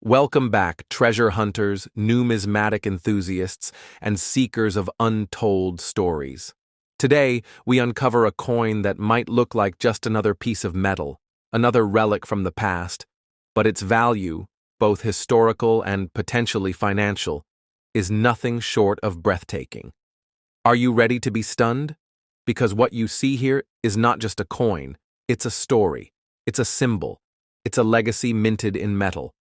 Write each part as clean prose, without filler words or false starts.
Welcome back, treasure hunters, numismatic enthusiasts, and seekers of untold stories. Today, we uncover a coin that might look like just another piece of metal, another relic from the past, but its value, both historical and potentially financial, is nothing short of breathtaking. Are you ready to be stunned? Because what you see here is not just a coin, it's a story, it's a symbol, it's a legacy minted in metal.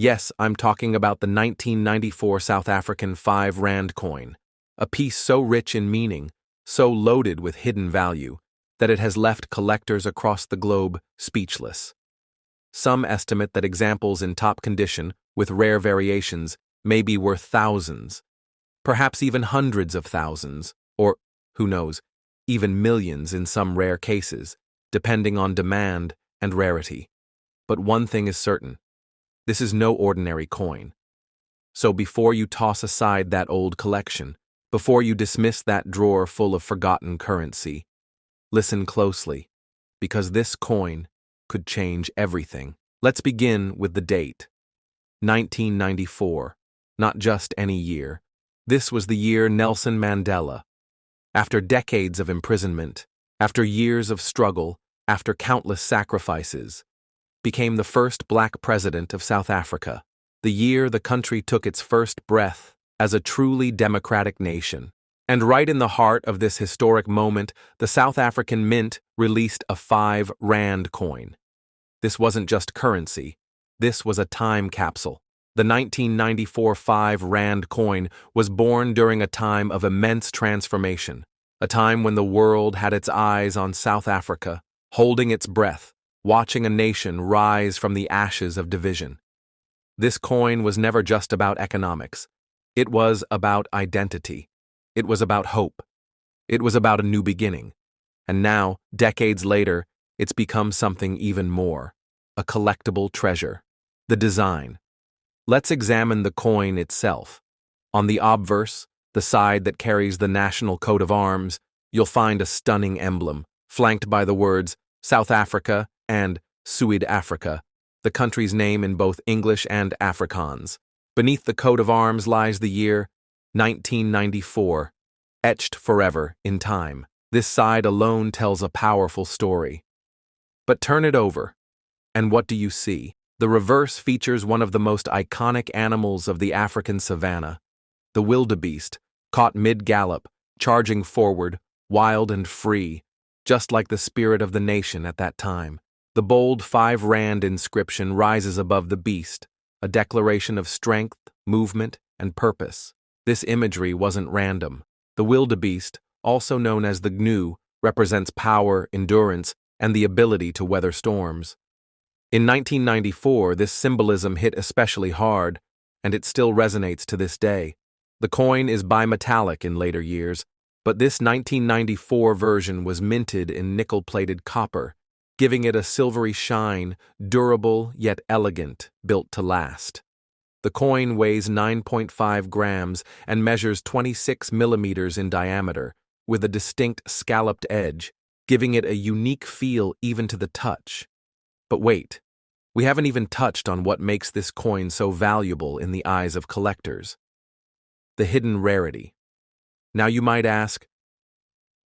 Yes, I'm talking about the 1994 South African 5 Rand coin, a piece so rich in meaning, so loaded with hidden value, that it has left collectors across the globe speechless. Some estimate that examples in top condition, with rare variations, may be worth thousands, perhaps even hundreds of thousands, or, who knows, even millions in some rare cases, depending on demand and rarity. But one thing is certain. This is no ordinary coin. So before you toss aside that old collection, before you dismiss that drawer full of forgotten currency, listen closely, because this coin could change everything. Let's begin with the date. 1994, not just any year. This was the year Nelson Mandela, after decades of imprisonment, after years of struggle, after countless sacrifices, became the first black president of South Africa, the year the country took its first breath as a truly democratic nation. And right in the heart of this historic moment, the South African Mint released a 5 Rand coin. This wasn't just currency, this was a time capsule. The 1994 5 Rand coin was born during a time of immense transformation, a time when the world had its eyes on South Africa, holding its breath, watching a nation rise from the ashes of division. This coin was never just about economics. It was about identity. It was about hope. It was about a new beginning. And now, decades later, it's become something even more, a collectible treasure. The design. Let's examine the coin itself. On the obverse, the side that carries the national coat of arms, you'll find a stunning emblem, flanked by the words South Africa and Suid-Afrika, the country's name in both English and Afrikaans. Beneath the coat of arms lies the year 1994, etched forever in time. This side alone tells a powerful story. But turn it over, and what do you see? The reverse features one of the most iconic animals of the African savanna, the wildebeest, caught mid-gallop, charging forward, wild and free, just like the spirit of the nation at that time. The bold 5 Rand inscription rises above the beast, a declaration of strength, movement, and purpose. This imagery wasn't random. The wildebeest, also known as the gnu, represents power, endurance, and the ability to weather storms. In 1994, this symbolism hit especially hard, and it still resonates to this day. The coin is bimetallic in later years, but this 1994 version was minted in nickel-plated copper, giving it a silvery shine, durable yet elegant, built to last. The coin weighs 9.5 grams and measures 26 millimeters in diameter, with a distinct scalloped edge, giving it a unique feel even to the touch. But wait, we haven't even touched on what makes this coin so valuable in the eyes of collectors. The hidden rarity. Now you might ask,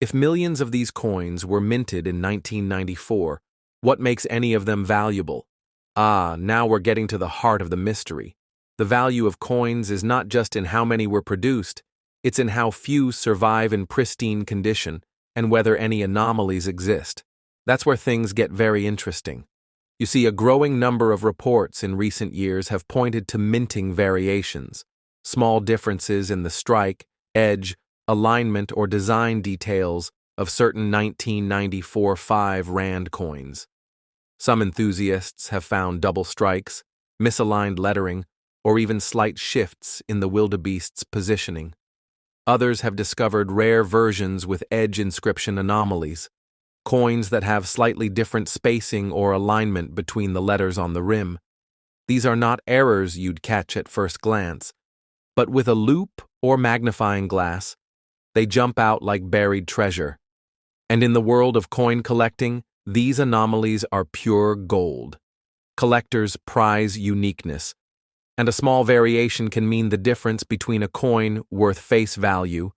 if millions of these coins were minted in 1994, what makes any of them valuable? Now we're getting to the heart of the mystery. The value of coins is not just in how many were produced, it's in how few survive in pristine condition and whether any anomalies exist. That's where things get very interesting. You see, a growing number of reports in recent years have pointed to minting variations, small differences in the strike, edge, alignment, or design details of certain 1994 5 Rand coins. Some enthusiasts have found double strikes, misaligned lettering, or even slight shifts in the wildebeest's positioning. Others have discovered rare versions with edge inscription anomalies, coins that have slightly different spacing or alignment between the letters on the rim. These are not errors you'd catch at first glance, but with a loupe or magnifying glass, they jump out like buried treasure. And in the world of coin collecting, these anomalies are pure gold. Collectors prize uniqueness, And a small variation can mean the difference between a coin worth face value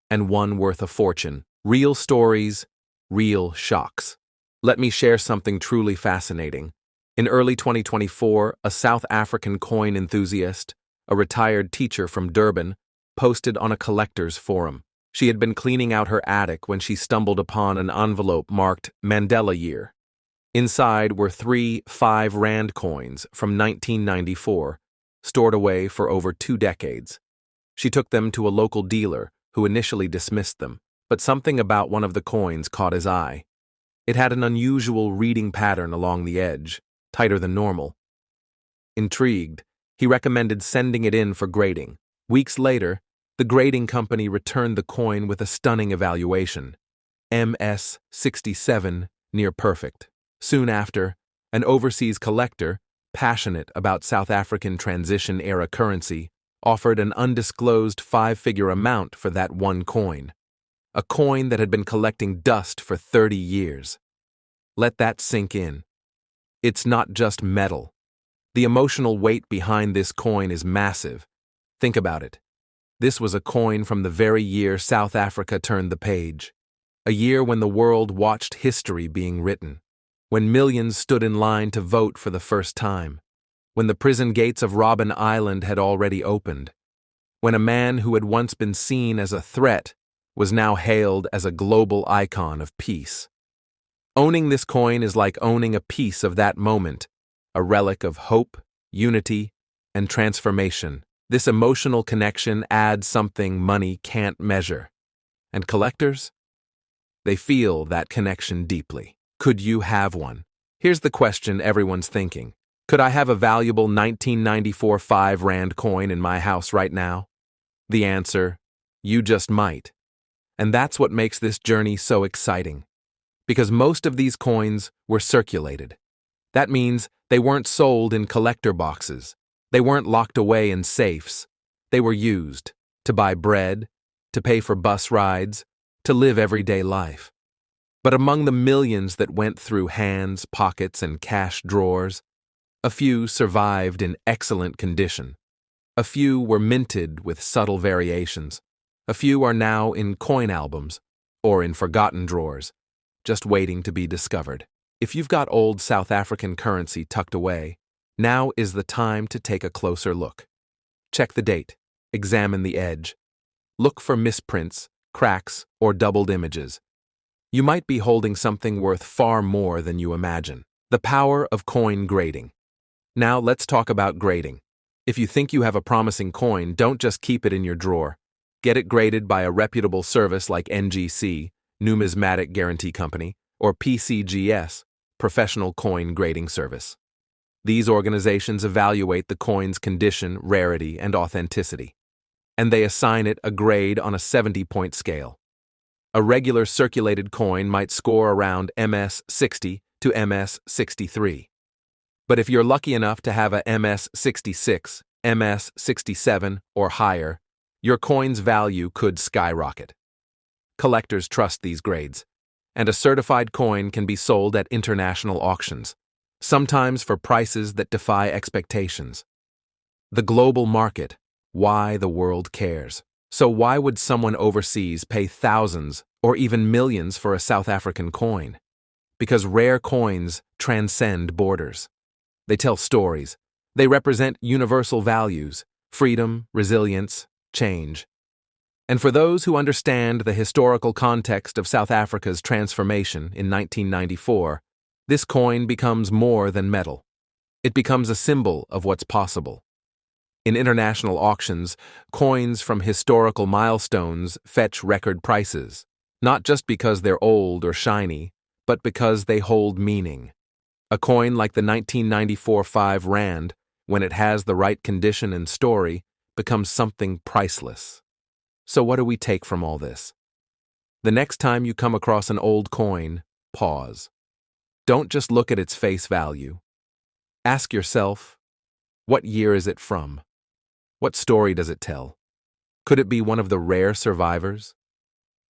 and one worth a fortune. Real stories, real shocks. Let me share something truly fascinating. In early 2024, a South African coin enthusiast, a retired teacher from Durban, posted on a collector's forum. She had been cleaning out her attic when she stumbled upon an envelope marked Mandela Year. Inside were 3 5 Rand coins from 1994, stored away for over 2 decades. She took them to a local dealer, who initially dismissed them, but something about one of the coins caught his eye. It had an unusual reading pattern along the edge, tighter than normal. Intrigued, he recommended sending it in for grading. Weeks later, the grading company returned the coin with a stunning evaluation, MS 67, near perfect. Soon after, an overseas collector, passionate about South African transition-era currency, offered an undisclosed 5-figure amount for that one coin, a coin that had been collecting dust for 30 years. Let that sink in. It's not just metal. The emotional weight behind this coin is massive. Think about it. This was a coin from the very year South Africa turned the page, a year when the world watched history being written, when millions stood in line to vote for the first time, when the prison gates of Robben Island had already opened, when a man who had once been seen as a threat was now hailed as a global icon of peace. Owning this coin is like owning a piece of that moment, a relic of hope, unity, and transformation. This emotional connection adds something money can't measure. And collectors? They feel that connection deeply. Could you have one? Here's the question everyone's thinking. Could I have a valuable 1994 5 Rand coin in my house right now? The answer, you just might. And that's what makes this journey so exciting. Because most of these coins were circulated. That means they weren't sold in collector boxes. They weren't locked away in safes. They were used to buy bread, to pay for bus rides, to live everyday life. But among the millions that went through hands, pockets, and cash drawers, a few survived in excellent condition. A few were minted with subtle variations. A few are now in coin albums or in forgotten drawers, just waiting to be discovered. If you've got old South African currency tucked away, now is the time to take a closer look. Check the date, examine the edge, look for misprints, cracks, or doubled images. You might be holding something worth far more than you imagine. The power of coin grading. Now let's talk about grading. If you think you have a promising coin, don't just keep it in your drawer. Get it graded by a reputable service like NGC, Numismatic Guarantee Company, or PCGS, Professional Coin Grading Service. These organizations evaluate the coin's condition, rarity, and authenticity, and they assign it a grade on a 70-point scale. A regular circulated coin might score around MS 60 to MS 63. But if you're lucky enough to have a MS 66, MS 67, or higher, your coin's value could skyrocket. Collectors trust these grades, and a certified coin can be sold at international auctions, sometimes for prices that defy expectations. The global market, why the world cares. So why would someone overseas pay thousands or even millions for a South African coin? Because rare coins transcend borders. They tell stories. They represent universal values, freedom, resilience, change. And for those who understand the historical context of South Africa's transformation in 1994, this coin becomes more than metal. It becomes a symbol of what's possible. In international auctions, coins from historical milestones fetch record prices, not just because they're old or shiny, but because they hold meaning. A coin like the 1994 5 Rand, when it has the right condition and story, becomes something priceless. So what do we take from all this? The next time you come across an old coin, pause. Don't just look at its face value. Ask yourself, what year is it from? What story does it tell? Could it be one of the rare survivors?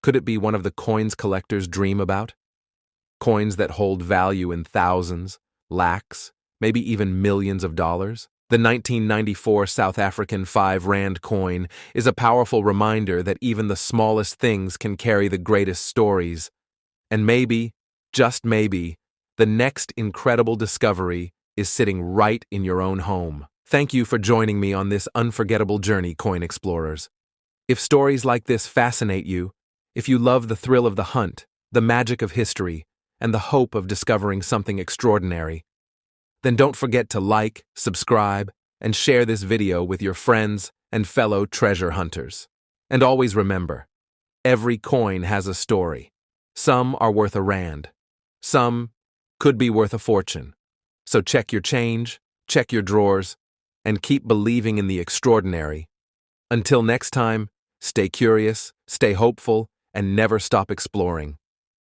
Could it be one of the coins collectors dream about? Coins that hold value in thousands, lakhs, maybe even millions of dollars? The 1994 South African 5 Rand coin is a powerful reminder that even the smallest things can carry the greatest stories. And maybe, just maybe, the next incredible discovery is sitting right in your own home. Thank you for joining me on this unforgettable journey, coin explorers. If stories like this fascinate you, if you love the thrill of the hunt, the magic of history, and the hope of discovering something extraordinary, then don't forget to like, subscribe, and share this video with your friends and fellow treasure hunters. And always remember, every coin has a story. Some are worth a rand. Some could be worth a fortune. So check your change, check your drawers, and keep believing in the extraordinary. Until next time, stay curious, stay hopeful, and never stop exploring.